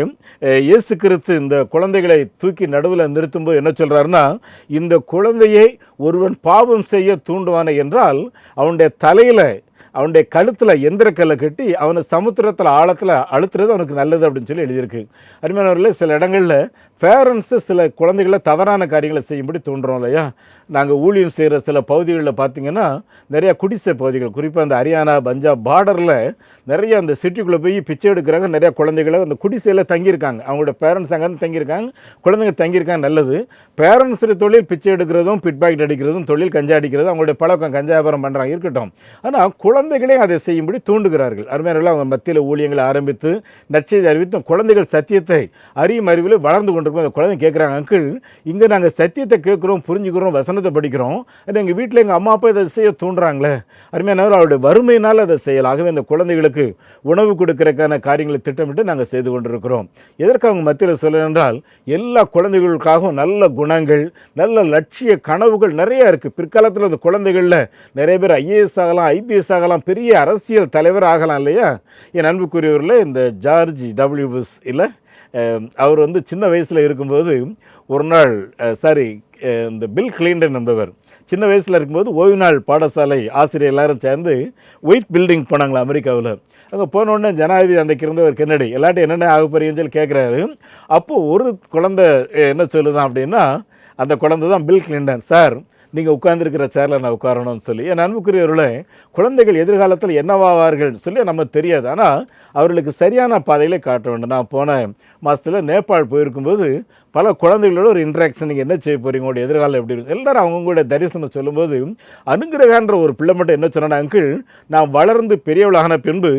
இயேசு கிறிஸ்து இந்த குழந்தைகளை தூக்கி நடுவில் நிறுத்தும்போது என்ன சொல்கிறாருன்னா, இந்த குழந்தையை ஒருவன் பாவம் செய்ய தூண்டுவானே என்றால் அவனுடைய தலையில் அவனுடைய கழுத்தில் எந்திரக்கல்லை கட்டி அவனை சமுத்திரத்தில் ஆழத்தில் அழுத்துறது அவனுக்கு நல்லது அப்படின்னு சொல்லி எழுதியிருக்கு. அருமையானவர்களே, சில இடங்களில் பேரண்ட்ஸு சில குழந்தைகளை தவறான காரியங்களை செய்யும்படி தூண்டுறோம் இல்லையா? நாங்கள் ஊழியம் செய்கிற சில பகுதிகளில் பார்த்திங்கன்னா நிறையா குடிசை பகுதிகள், குறிப்பாக அந்த ஹரியானா பஞ்சாப் பார்டரில் நிறைய அந்த சிட்டிக்குள்ளே போய் பிச்சை எடுக்கிறாங்க. நிறையா குழந்தைகளை அந்த குடிசையில் தங்கியிருக்காங்க. அவங்களோட பேரண்ட்ஸ் அங்கே தங்கியிருக்காங்க, குழந்தைங்க தங்கியிருக்காங்க. நல்லது. பேரண்ட்ஸுடைய தொழில் பிச்சை எடுக்கிறதும் பிட் பாக்கெட் அடிக்கிறதும் தொழில் கஞ்சா அடிக்கிறதும் அவங்களுடைய பழக்கம், கஞ்சா வியாபாரம் பண்ணுறாங்க, இருக்கட்டும். ஆனால் குழந்தைகளே அதை செய்யும்படி தூண்டுகிறார்கள். அருமையானவர்களே, அவங்க மத்தியில் ஊழியங்களை ஆரம்பித்து நற்செய்தி அறிவித்து குழந்தைகள் சத்தியத்தை அறியும் அறிவில் வளர்ந்து கொண்டிருக்கும். அந்த குழந்தை கேட்குறாங்க, அங்கிள் இங்கே நாங்கள் சத்தியத்தை கேட்குறோம், புரிஞ்சுக்கிறோம், வசனத்தை படிக்கிறோம், அது எங்கள் வீட்டில் எங்கள் அம்மா அப்பா இதை செய்ய தூண்டுறாங்களே. அருமையானவர், அவருடைய வறுமையினால் அதை செய்யலாம். ஆகவே இந்த குழந்தைகளுக்கு உணவு கொடுக்கறதுக்கான காரியங்களை திட்டமிட்டு நாங்கள் செய்து கொண்டிருக்கிறோம். எதற்கு அவங்க மத்தியில் சொல்ல என்றால், எல்லா குழந்தைகளுக்காகவும் நல்ல குணங்கள், நல்ல லட்சிய கனவுகள் நிறைய இருக்குது. பிற்காலத்தில் அந்த குழந்தைகளில் நிறைய பேர் ஐஏஎஸ் ஆகலாம், ஐபிஎஸ் ஆகலாம், பெரிய அரசியல் தலைவர் ஆகலாம் இல்லையா? என் அன்புக்குரியவரில் இந்த ஜார்ஜ் டபிள்யூ புஷ் இல்லை, அவர் சின்ன வயசில் இருக்கும்போது ஒரு நாள் இந்த பில் கிளின்டன் என்பவர் சின்ன வயசில் இருக்கும்போது ஓய்வு நாள் பாடசாலை ஆசிரியர் எல்லாரும் சேர்ந்து ஒயிட் பில்டிங் போனாங்களா அமெரிக்காவில். அங்கே போனோடனே ஜனாதிபதி அன்றைக்கு இருந்தவர் கென்னடி எல்லாட்டும் என்னென்ன ஆக போறீங்கன்னு சொல்லி கேட்குறாரு. அப்போது ஒரு குழந்தை என்ன சொல்லுதான் அப்படின்னா, அந்த குழந்தை தான் பில் கிளின்டன், சார் நீங்கள் உட்கார்ந்துருக்கிற சேரில் நான் உட்காரணும்னு சொல்லி. என் அன்புக்குரியவர்களே, குழந்தைகள் எதிர்காலத்தில் என்னவாவார்கள் சொல்லி நமக்கு தெரியாது. ஆனால் அவர்களுக்கு சரியான பாதைகளை காட்ட வேண்டும். நான் போன மாதத்தில் நேபாள் போயிருக்கும்போது பல குழந்தைகளோட ஒரு இன்ட்ராக்ஷன், நீங்கள் என்ன செய்ய போகிறீங்க, உங்களுடைய எதிர்காலம் எப்படி இருக்கும், எல்லாரும் அவங்களுடைய தரிசனம் சொல்லும்போது அனுகிரகான்ற ஒரு பிள்ளை மட்டும் என்ன சொன்னா, அங்கிள் நான் வளர்ந்து பெரியவளான பின்பு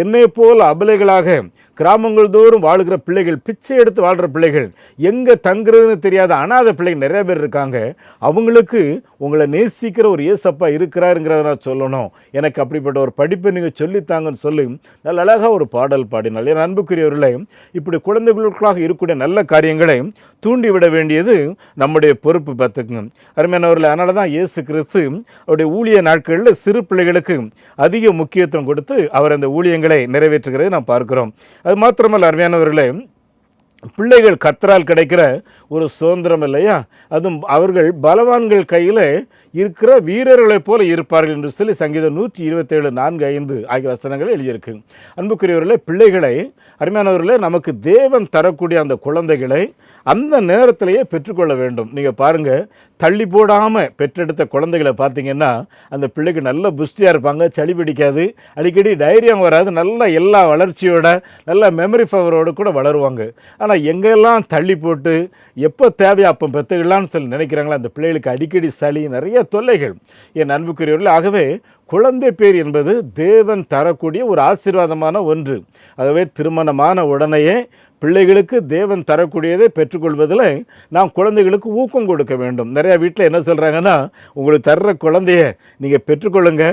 என்னை போல் அபலைகளாக கிராமங்கள் தோறும் வாழ்கிற பிள்ளைகள், பிச்சை எடுத்து வாழ்கிற பிள்ளைகள், எங்கே தங்குறதுன்னு தெரியாத அனாதை பிள்ளைகள் நிறைய பேர் இருக்காங்க. அவங்களுக்கு உங்களை நேசிக்கிற ஒரு ஏசப்பா இருக்கிறாருங்கிறத நான் சொல்லணும், எனக்கு அப்படிப்பட்ட ஒரு படிப்பை நீங்கள் சொல்லித்தாங்கன்னு சொல்லி நல்ல அழகாக ஒரு பாடல் பாடினாள். என் அன்புக்குரியவர்களே, இப்படி குழந்தைகளுக்காக இருக்கக்கூடிய நல்ல காரியங்களை தூண்டிவிட வேண்டியது நம்முடைய பொறுப்பு பார்த்துக்குங்க அருமையானவர்களே. அதனால தான் இயேசு கிறிஸ்து அவருடைய ஊழிய நாட்களில் சிறு பிள்ளைகளுக்கு அதிக முக்கியத்துவம் கொடுத்து அவர் அந்த ஊழியங்களை நிறைவேற்றுகிறதை நாம் பார்க்கிறோம். அது மாத்திரமல்ல அருமையானவர்களே, பிள்ளைகள் கர்த்தரால் கிடைக்கிற ஒரு சுதந்திரம் இல்லையா, அதுவும் அவர்கள் பலவான்கள் கையில் இருக்கிற வீரர்களைப் போல இருப்பார்கள் என்று சொல்லி சங்கீதம் 127:4-5 ஆகிய வசனங்கள் எழுதியிருக்கு. அன்புக்குரியவர்களே, பிள்ளைகளை அருமையானவர்களே, நமக்கு தேவன் தரக்கூடிய அந்த குழந்தைகளை அந்த நேரத்திலேயே பெற்றுக்கொள்ள வேண்டும். நீங்கள் பாருங்கள், தள்ளி போடாமல் பெற்றெடுத்த குழந்தைகளை பார்த்தீங்கன்னா அந்த பிள்ளைக்கு நல்ல புஷ்டியாக இருப்பாங்க, சளி பிடிக்காது, அடிக்கடி டைரியா வராது, நல்ல எல்லா வளர்ச்சியோட நல்ல மெமரி பவரோடு கூட வளருவாங்க. ஆனால் எங்கெல்லாம் தள்ளி போட்டு எப்போ தேவையா அப்போ பெற்றுக்கலான்னு சொல்லி நினைக்கிறாங்களோ அந்த பிள்ளைகளுக்கு அடிக்கடி சளி, நிறைய தொல்லைகள். என் அன்புக்குரியவர்கள், ஆகவே குழந்தை பேர் என்பது தேவன் தரக்கூடிய ஒரு ஆசீர்வாதமான ஒன்று. ஆகவே திருமணமான உடனேயே பிள்ளைகளுக்கு தேவன் தரக்கூடியதை பெற்றுக்கொள்வதில் நாம் குழந்தைகளுக்கு ஊக்கம் கொடுக்க வேண்டும். நிறையா வீட்டில் என்ன சொல்கிறாங்கன்னா, உங்களுக்கு தர்ற குழந்தைய நீங்கள் பெற்றுக்கொள்ளுங்க,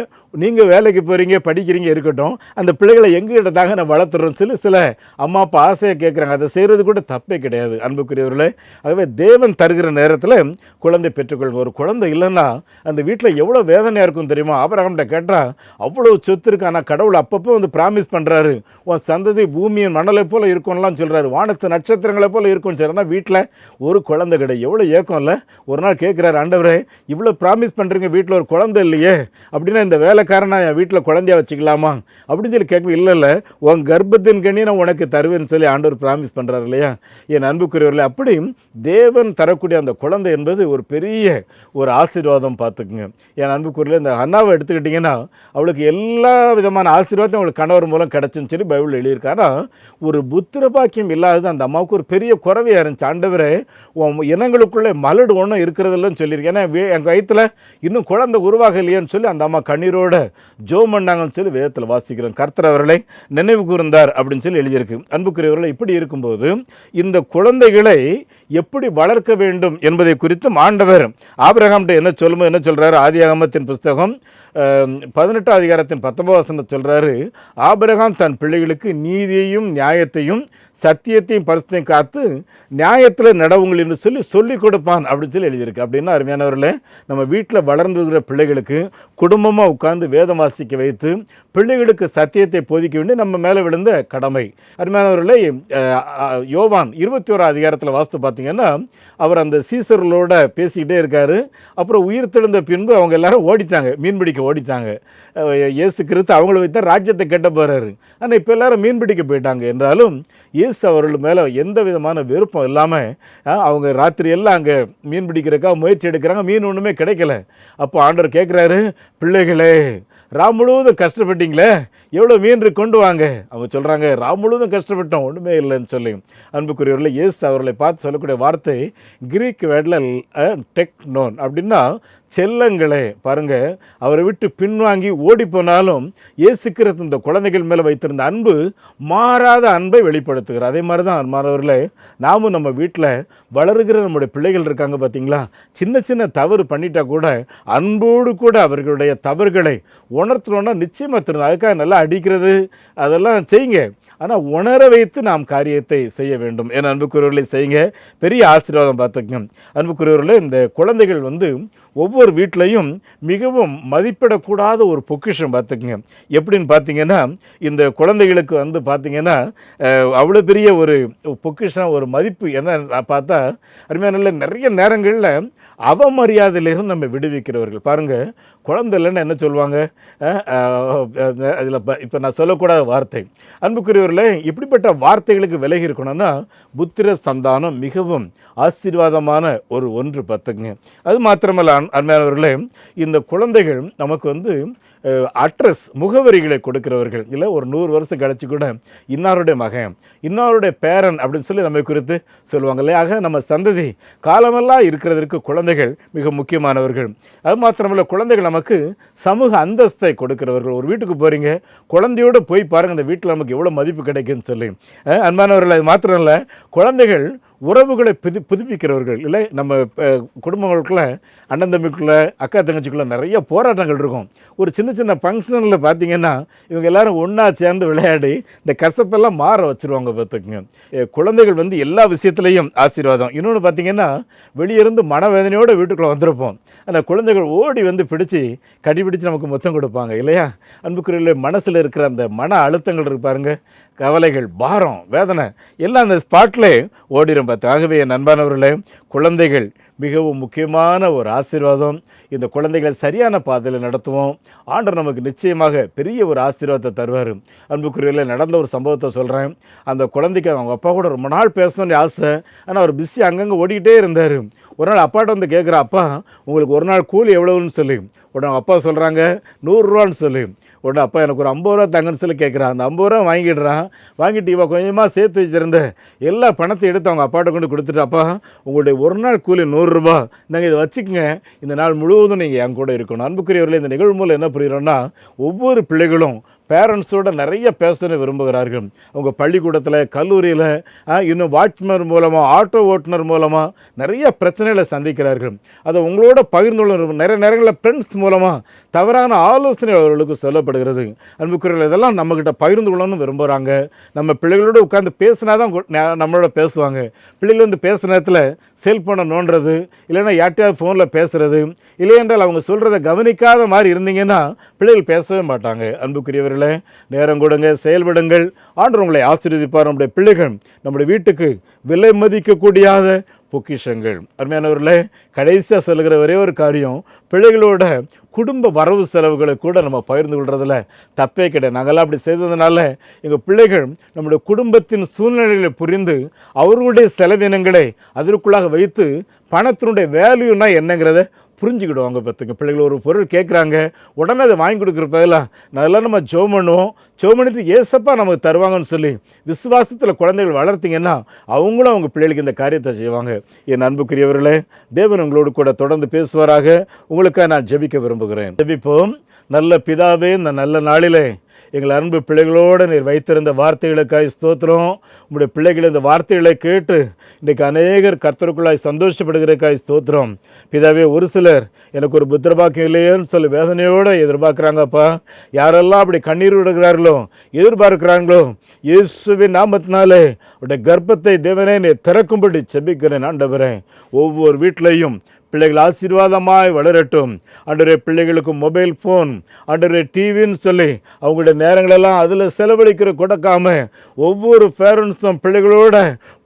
நீங்கள் வேலைக்கு போகிறீங்க, படிக்கிறீங்க, இருக்கட்டும், அந்த பிள்ளைகளை எங்ககிட்ட தாங்க நான் வளர்த்துறோன்னு சொல்லி சில அம்மா அப்பா ஆசையாக கேட்குறாங்க. அதை செய்கிறது கூட தப்பே கிடையாது அன்புக்குரியவர்களே. ஆகவே தேவன் தருகிற நேரத்தில் குழந்தை பெற்றுக்கொள்ளுங்க. ஒரு குழந்தை இல்லைன்னா அந்த வீட்டில் எவ்வளோ வேதனையாக இருக்கும் தெரியுமா? ஆபிரகாம்கிட்ட கேட்டால் அவ்வளோ சொத்து இருக்கு, ஆனால் கடவுள் அப்பப்போ வந்து ப்ராமிஸ் பண்ணுறாரு, உன் சந்ததி பூமியின் மணலை போல் இருக்கும்லாம் சொல்கிறாரு, வானத்து நட்சத்திரங்களை போல் இருக்கும்னு சொல்கிறேன்னா வீட்டில் ஒரு குழந்தை கிடையாது. எவ்வளோ ஏக்கம் இல்லை? ஒரு நாள் கேட்குறாரு, ஆண்டவரே இவ்வளோ ப்ராமிஸ் பண்ணுறீங்க, வீட்டில் ஒரு குழந்தை இல்லையே, அப்படின்னா இந்த வேலைக்காரனா என் வீட்டில் குழந்தைய வச்சுக்கலாமா அப்படின்னு சொல்லி கேட்க. இல்லை, உன் கர்ப்பத்தின் கண்ணி நான் உனக்கு தருவேன்னு சொல்லி ஆண்டவர் ப்ராமிஸ் பண்ணுறாரு இல்லையா? என் அன்புக்குரியவர்களே, அப்படி தேவன் தரக்கூடிய அந்த குழந்தை என்பது ஒரு பெரிய ஒரு ஆசீர்வாதம் பார்த்துக்குங்க. என் அன்புக்குரியவர்களே, இந்த அண்ணாவை எடுத்துக்கிட்டிங்கன்னா அவளுக்கு எல்லா விதமான ஆசீர்வாதம் அவளுக்கு கணவர் மூலம் கிடச்சுன்னு சொல்லி பைபிள் எழுதியிருக்காரா. ஒரு புத்திர பாக்கியம் இல்லாதது அந்த அம்மாவுக்கு ஒரு பெரிய குறைவையாக இருந்துச்சு. ஆண்டவரே, உன் இனங்களுக்குள்ளே மலடு ஒன்றும் இருக்கிறதில்லன்னு சொல்லியிருக்கேன், ஏன்னா எங்கள் வயிற்றில் இன்னும் குழந்தை உருவாக இல்லையேன்னு சொல்லி அந்த அம்மா கண்ணீரோட ஜோம் பண்ணாங்கன்னு சொல்லி வேதத்தில் வாசிக்கிறோம். கர்த்தர் அவர்களை நினைவு கூர்ந்தார் அப்படின்னு சொல்லி எழுதியிருக்கு. அன்புக்குரியவர்களை, இப்படி இருக்கும்போது இந்த குழந்தைகளை எப்படி வளர்க்க வேண்டும் என்பதை குறித்தும் ஆண்டவர் ஆபிரகாம்கிட்ட என்ன சொல்றாரு? ஆதியாகமத்தின் புஸ்தகம் 18ஆம் அதிகாரத்தின் 19 சொல்றாரு, ஆபிரகாம் தன் பிள்ளைகளுக்கு நீதியையும் நியாயத்தையும் சத்தியத்தையும் பரிசுத்தையும் காத்து நியாயத்தில் நடவுங்கள் என்று சொல்லி சொல்லிக் கொடுப்பான் அப்படின்னு சொல்லி எழுதியிருக்கு. அப்படின்னா அருமையானவர்களே, நம்ம வீட்டில் வளர்ந்து வருகிற பிள்ளைகளுக்கு குடும்பமாக உட்கார்ந்து வேதம் வாசிக்க வைத்து பிள்ளைகளுக்கு சத்தியத்தை போதிக்க வேண்டிய நம்ம மேலே விழுந்த கடமை. அருமையானவர்களே, யோவான் 21ஆம் அதிகாரத்தில் வாசித்து பார்த்தீங்கன்னா அவர் அந்த சீசர்களோட பேசிக்கிட்டே இருக்காரு. அப்புறம் உயிர் தெழுந்த பின்பு அவங்க எல்லாரும் ஓடிட்டாங்க, மீன்பிடிக்க ஓடிட்டாங்க. இயேசு கிறிஸ்து அவங்கள வைத்த ராஜ்யத்தை கெட்ட போகிறாரு. ஆனால் இப்போ எல்லாரும் மீன்பிடிக்க போயிட்டாங்க. என்றாலும் இயேசு அவர்கள் மேலே எந்த விதமான விருப்பம் இல்லாமல் அவங்க ராத்திரி எல்லாம் அங்கே மீன் பிடிக்கிறதுக்காக முயற்சி எடுக்கிறாங்க, மீன் ஒன்றுமே கிடைக்கல. அப்போ ஆண்டவர் கேட்குறாரு, பிள்ளைகளே ராம் முழுவதும் கஷ்டப்பட்டீங்களே, எவ்வளோ மீன் கொண்டு வாங்க. அவங்க சொல்கிறாங்க, ராம் முழுவதும் கஷ்டப்பட்டோம், ஒன்றுமே இல்லைன்னு சொல்லி. அன்புக்குரியவர்களே, இயேசு அவர்களை பார்த்து சொல்லக்கூடிய வார்த்தை கிரீக் வேர்டில் டெக்னோன், அப்படின்னா செல்லங்களே. பாருங்க, அவரை விட்டு பின்வாங்கி ஓடி போனாலும் இயேசு கிறிஸ்து இந்த குழந்தைகள் மேலே வைத்திருந்த அன்பு மாறாத அன்பை வெளிப்படுத்துகிறார். அதே மாதிரி தான் மாணவர்களே, நாமும் நம்ம வீட்டில் வளருகிற நம்முடைய பிள்ளைகள் இருக்காங்க பார்த்தீங்களா, சின்ன சின்ன தவறு பண்ணிட்டா கூட அன்போடு கூட அவர்களுடைய தவறுகளை உணர்த்தணுன்னா நிச்சயமாக திரும்ப. அதுக்காக நல்லா அடிக்கிறது அதெல்லாம் செய்யுங்க, ஆனால் உணர வைத்து நாம் காரியத்தை செய்ய வேண்டும். என் அன்புக்குரியவர்களை செய்யுங்க, பெரிய ஆசீர்வாதம் பார்த்துக்கங்க. அன்புக்குரியவர்களே, இந்த குழந்தைகள் ஒவ்வொரு வீட்லையும் மிகவும் மதிப்பிடக்கூடாத ஒரு பொக்கிஷம் பார்த்துக்குங்க. எப்படின்னு பார்த்தீங்கன்னா, இந்த குழந்தைகளுக்கு பார்த்தீங்கன்னா அவ்வளோ பெரிய ஒரு பொக்கிஷம், ஒரு மதிப்பு என்ன பார்த்தா அருமையான நிறைய நேரங்களில் அவமரியாதையிலிருந்து நம்ம விடுவிக்கிறவர்கள். பாருங்கள், குழந்தை இல்லைன்னு என்ன சொல்லுவாங்க, அதில் இப்போ நான் சொல்லக்கூடாத வார்த்தை. அன்புக்குரியவர்களே, இப்படிப்பட்ட வார்த்தைகளுக்கு விலகி இருக்கணும்னா புத்திர சந்தானம் மிகவும் ஆசீர்வாதமான ஒன்று பார்த்துக்குங்க. அது மாத்திரமல்ல அருமையானவர்களே, இந்த குழந்தைகள் நமக்கு அட்ரஸ் முகவரிகளை கொடுக்கிறவர்கள். இல்லை ஒரு 100 வருஷம் கழிச்சு கூட இன்னாருடைய மகன், இன்னாருடைய பேரன் அப்படின்னு சொல்லி நம்மை குறித்து சொல்லுவாங்க இல்லையா. ஆக நம்ம சந்ததி காலமெல்லாம் இருக்கிறதற்கு குழந்தைகள் மிக முக்கியமானவர்கள். அது மாத்திரமல்ல, குழந்தைகள் நமக்கு சமூக அந்தஸ்தை கொடுக்கிறவர்கள். ஒரு வீட்டுக்கு போகிறீங்க, குழந்தையோடு போய் பாருங்கள் அந்த வீட்டில் நமக்கு எவ்வளோ மதிப்பு கிடைக்குன்னு சொல்லி. அன்பானவர்கள், அது மாத்திரம் இல்லை, குழந்தைகள் உறவுகளை புதுப்பிக்கிறவர்கள். இல்லை நம்ம குடும்பங்களுக்குள்ள, அண்ணன் தம்பிக்குள்ளே, அக்கா தங்கச்சிக்குள்ளே நிறைய போராட்டங்கள் இருக்கும். ஒரு சின்ன சின்ன ஃபங்க்ஷனில் பார்த்தீங்கன்னா இவங்க எல்லாரும் ஒன்றா சேர்ந்து விளையாடி இந்த கசப்பெல்லாம் மாற வச்சுருவாங்க. பார்த்துக்குங்க, குழந்தைகள் எல்லா விஷயத்துலேயும் ஆசீர்வாதம். இன்னொன்று பார்த்தீங்கன்னா, வெளியிருந்து மனவேதனையோடு வீட்டுக்குள்ளே வந்திருப்போம். அந்த குழந்தைகள் ஓடி பிடிச்சி கடிபிடிச்சு நமக்கு மொத்தம் கொடுப்பாங்க இல்லையா. அன்புக்குரிய மனசில் இருக்கிற அந்த மன அழுத்தங்கள் இருப்பாருங்க, கவலைகள், பாரம், வேதனை எல்லாம் அந்த ஸ்பாட்லே ஓடிடும் பார்த்து. ஆகவே என் அன்பானவர்களே, குழந்தைகள் மிகவும் முக்கியமான ஒரு ஆசீர்வாதம். இந்த குழந்தைகளை சரியான பாதையில் நடத்துவோம். ஆண்டவர் நமக்கு நிச்சயமாக பெரிய ஒரு ஆசீர்வாதத்தை தருவார். அன்புக்குரியவில் நடந்த ஒரு சம்பவத்தை சொல்கிறேன். அந்த குழந்தைக்கு அவங்க அப்பா கூட ரொம்ப நாள் பேசணும்னு ஆசை. ஆனால் அவர் பிஸி அங்கங்கே ஓடிக்கிட்டே இருந்தார். ஒரு நாள் அப்பாட்ட கேட்குற, அப்பா உங்களுக்கு ஒரு நாள் கூலி எவ்வளவுன்னு சொல்லி. உடனே அப்பா சொல்கிறாங்க 100 ரூபான்னு சொல்லி. உடனே அப்பா எனக்கு ஒரு 50 ரூபா தாங்கன்னு சொல்லி கேட்குறான். அந்த 50 ரூபா வாங்கிடுறான். வாங்கிட்டு இவன் கொஞ்சமாக சேர்த்து வச்சுருந்த எல்லா பணத்தை எடுத்து அவங்க அப்பாட்ட கொண்டு கொடுத்துட்டு, அப்பா உங்களுடைய ஒரு நாள் கூலி 100 ரூபா, நாங்கள் இதை வச்சுக்கோங்க, இந்த நாள் முழுவதும் நீங்கள் என் கூட இருக்கணும். அன்புக்குரியவர்களே, இந்த நிகழ்வு மூலம் என்ன புரிகிறோன்னா, ஒவ்வொரு பிள்ளைகளும் பேரண்ட்ஸோடு நிறைய பேசணும்னு விரும்புகிறார்கள். அவங்க பள்ளிக்கூடத்தில், கல்லூரியில், இன்னும் வாட்ச்மேன் மூலமாக, ஆட்டோ ஓட்டுநர் மூலமாக நிறைய பிரச்சனைகளை சந்திக்கிறார்கள். அதை உங்களோட பகிர்ந்து நிறைய நேரங்களில் ஃப்ரெண்ட்ஸ் மூலமாக தவறான ஆலோசனை அவர்களுக்கு சொல்லப்படுகிறது. அன்புக்குரியவர்கள், இதெல்லாம் நம்மக்கிட்ட பகிர்ந்து கொள்ளணும்னு விரும்புகிறாங்க. நம்ம பிள்ளைகளோடு உட்காந்து பேசினா தான் நம்மளோட பேசுவாங்க. பிள்ளைகள் பேசுகிற நேரத்தில் செல்ஃபோனை நோண்டுறது, இல்லைன்னா யார்ட்டையாவது ஃபோனில் பேசுகிறது, இல்லையென்றால் அவங்க சொல்கிறத கவனிக்காத மாதிரி இருந்தீங்கன்னா பிள்ளைகள் பேசவே மாட்டாங்க. அன்புக்குரியவர்களே, நேரம் கொடுங்க, செயல்படுங்கள். ஆண்டவர் உங்களை ஆசீர்வதிப்பார். நம்முடைய பிள்ளைகள் நம்முடைய வீட்டுக்கு விலை மதிக்கக்கூடியாத பொக்கிஷங்கள். அருமையானவர்களே, கடைசியாக சொல்கிற ஒரே ஒரு காரியம், பிள்ளைகளோட குடும்ப வரவு செலவுகளை கூட நம்ம பகிர்ந்து கொள்றதில் தப்பே கிடையாது. நாங்கள்லாம் அப்படி செய்ததுனால எங்கள் பிள்ளைகள் நம்முடைய குடும்பத்தின் சூழ்நிலைகளை புரிந்து அவர்களுடைய செலவினங்களை அதற்குள்ளாக வைத்து பணத்தினுடைய வேல்யூனா என்னங்கிறத புரிஞ்சுக்கிடுவாங்க. பார்த்துங்க, பிள்ளைகள் ஒரு பொருள் கேட்குறாங்க, உடனே அதை வாங்கி கொடுக்குற பதிலாக அதெல்லாம் நம்ம ஜெபம் பண்ணுவோம். ஜெபம் பண்ணிட்டு ஏசப்பா நமக்கு தருவாங்கன்னு சொல்லி விசுவாசத்தில் குழந்தைகள் வளர்த்திங்கன்னா அவங்களும் அவங்க பிள்ளைகளுக்கு இந்த காரியத்தை செய்வாங்க. என் அன்புக்குரியவர்களே, தேவன் உங்களோடு கூட தொடர்ந்து பேசுவாராக. உங்களுக்காக நான் ஜெபிக்க விரும்புகிறேன். ஜெபிப்போம். நல்ல பிதாவே, இந்த நல்ல நாளிலே எங்கள் அன்பு பிள்ளைகளோடு நீர் வைத்திருந்த வார்த்தைகளுக்காய் ஸ்தோத்திரம். உங்களுடைய பிள்ளைகள் இந்த வார்த்தைகளை கேட்டு இன்றைக்கு அநேகர் கர்த்தருக்குள்ளாய் சந்தோஷப்படுகிறதுக்காய் ஸ்தோத்திரம். பிதாவே, ஒரு சிலர் எனக்கு ஒரு புத்திரபாக்கியம் இல்லையேன்னு சொல்லி வேதனையோடு எதிர்பார்க்குறாங்கப்பா. யாரெல்லாம் அப்படி கண்ணீர் விடுகிறார்களோ, எதிர்பார்க்கிறாங்களோ, இயேசுவின் நாமத்தினாலே உடைய கர்ப்பத்தை தேவனே நீ திறக்கும்படி செபிக்கிறேன். ஆண்டவரே, ஒவ்வொரு வீட்டிலையும் பிள்ளைகள் ஆசீர்வாதமாய் வளரட்டும். ஆண்டவரே, பிள்ளைகளுக்கு மொபைல் ஃபோன், ஆண்டவரே டிவின்னு சொல்லி அவங்களுடைய நேரங்களெல்லாம் அதில் செலவழிக்கிற கொடுக்காம ஒவ்வொரு பேரண்ட்ஸும் பிள்ளைகளோட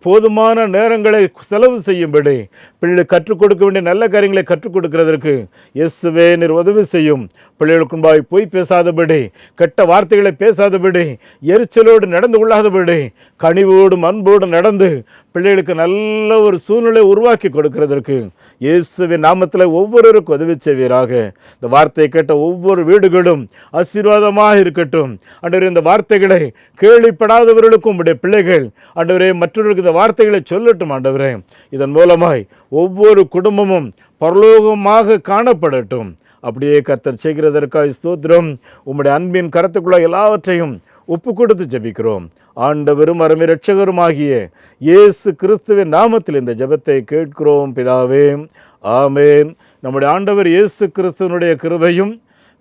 போதுமான நேரங்களை செலவு செய்யும்படி பிள்ளைகளுக்கு கற்றுக் கொடுக்க வேண்டிய நல்ல காரியங்களை கற்றுக் கொடுக்கிறதற்கு இயேசுவே நீர் உதவி செய்யும். பிள்ளைகளுக்கு முன்பாய் பொய் பேசாதபடி, கெட்ட வார்த்தைகளை பேசாதபடி, எரிச்சலோடு நடந்து கொள்ளாதபடி, கனிவோடும் அன்போடு நடந்து பிள்ளைகளுக்கு நல்ல ஒரு சூழ்நிலை உருவாக்கி கொடுக்கிறதற்கு இயேசுவின் நாமத்தில் ஒவ்வொருவருக்கும் உதவி செய்வீராக. இந்த வார்த்தையை கேட்ட ஒவ்வொரு வீடுகளும் ஆசீர்வாதமாக இருக்கட்டும். ஆண்டவரே, இந்த வார்த்தைகளை கேள்விப்படாதவர்களுக்கும் உடைய பிள்ளைகள் ஆண்டவரே மற்றவர்களுக்கு இந்த வார்த்தைகளை சொல்லட்டும். ஆண்டவரே, இதன் மூலமாய் ஒவ்வொரு குடும்பமும் பரலோகமாக காணப்படட்டும். அப்படியே கர்த்தர் செய்கிறதற்காக ஸ்தோத்திரம். உம்முடைய அன்பின் கரத்துக்குள்ள எல்லாவற்றையும் ஒப்பு கொடுத்து ஜெபிக்கிறோம். ஆண்டவரும் அருமை இரட்சகருமாகிய இயேசு கிறிஸ்துவின் நாமத்தில் இந்த ஜெபத்தை கேட்கிறோம் பிதாவே, ஆமேன். நம்முடைய ஆண்டவர் இயேசு கிறிஸ்துவனுடைய கிருபையும்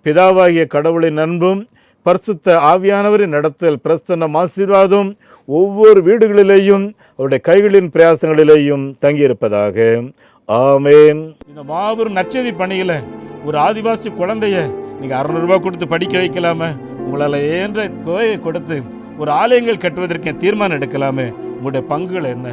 பிதாவாகிய கடவுளின் அன்பும் பரிசுத்த ஆவியானவரின் நடத்தல் பிரசன்னம் ஆசீர்வாதம் ஒவ்வொரு வீடுகளிலேயும் அவருடைய கைகளின் பிரயாசங்களிலேயும் தங்கியிருப்பதாக. ஆமேன். இந்த மாபெரும் நற்செய்தி பணியில் ஒரு ஆதிவாசி குழந்தைய நீங்கள் 600 ரூபாய் கொடுத்து படிக்க வைக்கலாமே, உங்களால் ஏன்ற தொகையை கொடுத்து ஒரு ஆலயங்கள் கட்டுவதற்கு தீர்மானம் எடுக்கலாமே. உங்களுடைய பங்குகள் என்ன?